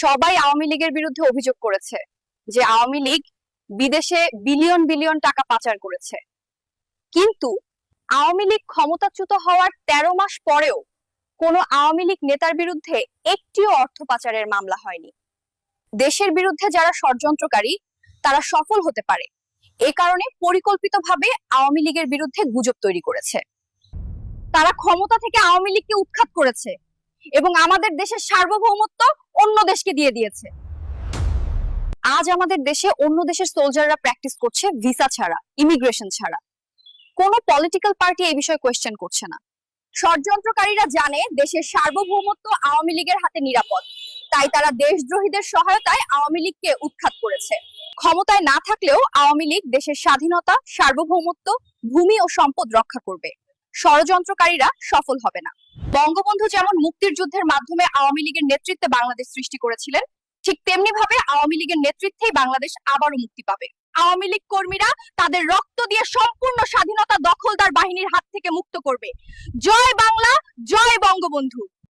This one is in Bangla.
সবাই আওয়ামী লীগের বিরুদ্ধে অভিযোগ করেছে যে আওয়ামী লীগ বিদেশে বিলিয়ন বিলিয়ন টাকা পাচার করেছে, কিন্তু আওয়ামী লীগ ক্ষমতাচ্যুত হওয়ার 13 মাস পরেও কোনো আওয়ামী লীগ নেতার বিরুদ্ধে একটিও অর্থ পাচারের মামলা হয়নি। দেশের বিরুদ্ধে যারা ষড়যন্ত্রকারী তারা সফল হতে পারে, এ কারণে পরিকল্পিতভাবে আওয়ামী লীগের বিরুদ্ধে গুজব তৈরি করেছে। তারা ক্ষমতা থেকে আওয়ামী লীগকে উৎখাত করেছে এবং আমাদের দেশের সার্বভৌমত্ব অন্য দেশকে দিয়ে দিয়েছে। আজ আমাদের দেশে অন্য দেশের সোলজাররা প্র্যাকটিস করছে ভিসা ছাড়া, ইমিগ্রেশন ছাড়া। কোনো পলিটিক্যাল পার্টি এই বিষয়ে কোয়েশ্চেন করছে না। ষড়যন্ত্রকারীরা জানে দেশের সার্বভৌমত্ব আওয়ামী লীগের হাতে নিরাপদ, তাই তারা দেশদ্রোহীদের সহায়তায় আওয়ামী লীগকে উৎখাত করেছে। ক্ষমতায় না থাকলেও আওয়ামী লীগ দেশের স্বাধীনতা, সার্বভৌমত্ব, ভূমি ও সম্পদ রক্ষা করবে। ষড়যন্ত্রকারীরা সফল হবে না। বঙ্গবন্ধু যেমন মুক্তির যুদ্ধের মাধ্যমে আওয়ামী লীগের নেতৃত্বে বাংলাদেশ সৃষ্টি করেছিলেন, ঠিক তেমনি ভাবে আওয়ামী লীগের নেতৃত্বেই বাংলাদেশ আবারও মুক্তি পাবে। আওয়ামী লীগ কর্মীরা তাদের রক্ত দিয়ে সম্পূর্ণ স্বাধীনতা দখলদার বাহিনীর হাত থেকে মুক্ত করবে। জয় বাংলা, জয় বঙ্গবন্ধু।